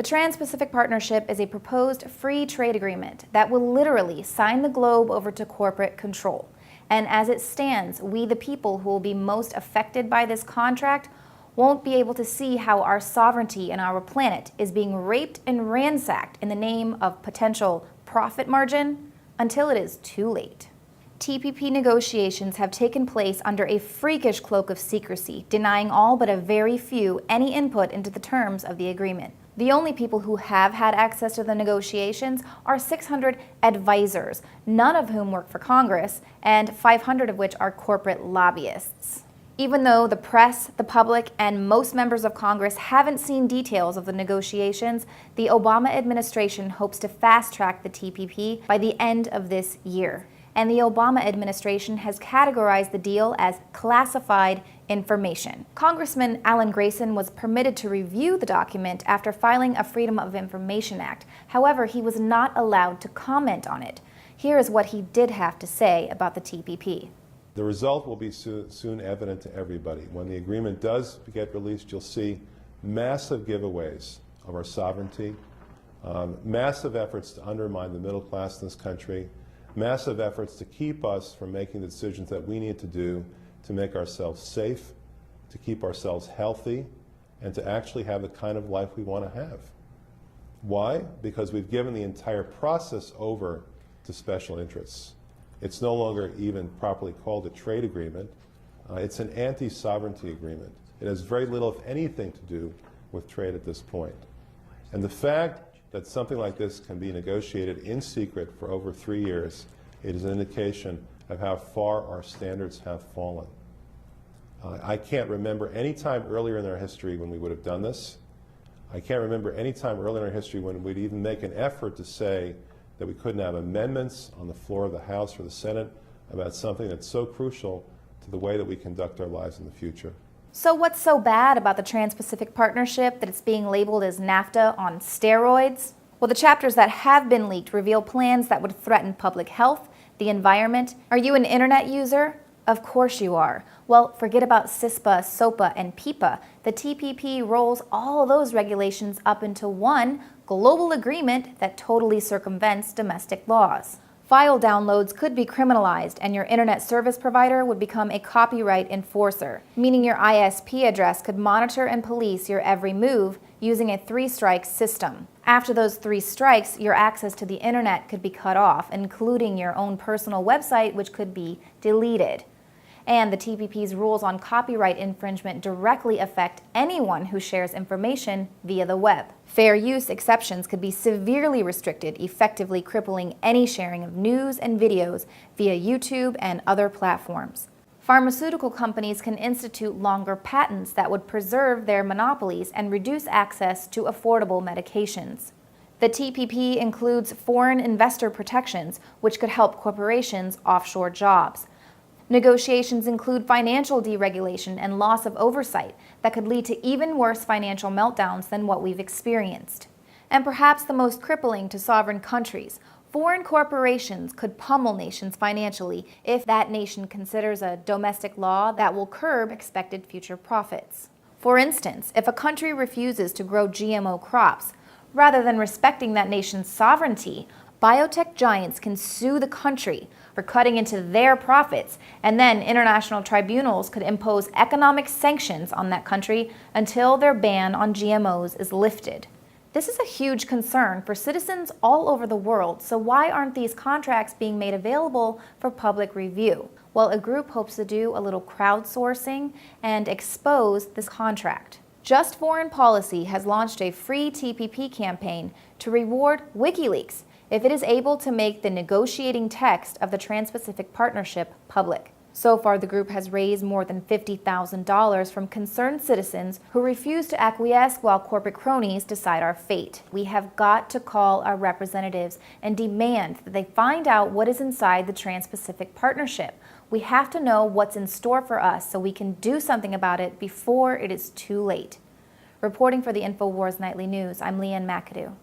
The Trans-Pacific Partnership is a proposed free trade agreement that will literally sign the globe over to corporate control. And as it stands, we, the people who will be most affected by this contract, won't be able to see how our sovereignty and our planet is being raped and ransacked in the name of potential profit margin until it is too late. TPP negotiations have taken place under a freakish cloak of secrecy, denying all but a very few any input into the terms of the agreement. The only people who have had access to the negotiations are 600 advisors, none of whom work for Congress, and 500 of which are corporate lobbyists. Even though the press, the public, and most members of Congress haven't seen details of the negotiations, the Obama administration hopes to fast-track the TPP by the end of this year. And the Obama administration has categorized the deal as classified information. Congressman Alan Grayson was permitted to review the document after filing a Freedom of Information Act. However, he was not allowed to comment on it. Here is what he did have to say about the TPP. The result will be soon evident to everybody. When the agreement does get released, you'll see massive giveaways of our sovereignty, massive efforts to undermine the middle class in this country, massive efforts to keep us from making the decisions that we need to do to make ourselves safe, to keep ourselves healthy, and to actually have the kind of life we want to have. Why? Because we've given the entire process over to special interests. It's no longer even properly called a trade agreement. It's an anti-sovereignty agreement. It has very little, if anything, to do with trade at this point. And the fact that something like this can be negotiated in secret for over 3 years, it is an indication of how far our standards have fallen. I can't remember any time earlier in our history when we would have done this. I can't remember any time earlier in our history when we'd even make an effort to say that we couldn't have amendments on the floor of the House or the Senate about something that's so crucial to the way that we conduct our lives in the future. So what's so bad about the Trans-Pacific Partnership that it's being labeled as NAFTA on steroids? Well, the chapters that have been leaked reveal plans that would threaten public health, the environment. Are you an internet user? Of course you are. Well, forget about CISPA, SOPA, and PIPA. The TPP rolls all those regulations up into one global agreement that totally circumvents domestic laws. File downloads could be criminalized, and your internet service provider would become a copyright enforcer, meaning your ISP address could monitor and police your every move using a 3-strike system. After those 3 strikes, your access to the internet could be cut off, including your own personal website, which could be deleted. And the TPP's rules on copyright infringement directly affect anyone who shares information via the web. Fair use exceptions could be severely restricted, effectively crippling any sharing of news and videos via YouTube and other platforms. Pharmaceutical companies can institute longer patents that would preserve their monopolies and reduce access to affordable medications. The TPP includes foreign investor protections, which could help corporations offshore jobs. Negotiations include financial deregulation and loss of oversight that could lead to even worse financial meltdowns than what we've experienced. And perhaps the most crippling to sovereign countries, foreign corporations could pummel nations financially if that nation considers a domestic law that will curb expected future profits. For instance, if a country refuses to grow GMO crops, rather than respecting that nation's sovereignty, biotech giants can sue the country for cutting into their profits, and then international tribunals could impose economic sanctions on that country until their ban on GMOs is lifted. This is a huge concern for citizens all over the world, so why aren't these contracts being made available for public review? Well, a group hopes to do a little crowdsourcing and expose this contract. Just Foreign Policy has launched a free TPP campaign to reward WikiLeaks if it is able to make the negotiating text of the Trans-Pacific Partnership public. So far, the group has raised more than $50,000 from concerned citizens who refuse to acquiesce while corporate cronies decide our fate. We have got to call our representatives and demand that they find out what is inside the Trans-Pacific Partnership. We have to know what's in store for us so we can do something about it before it is too late. Reporting for the InfoWars Nightly News, I'm Leanne McAdoo.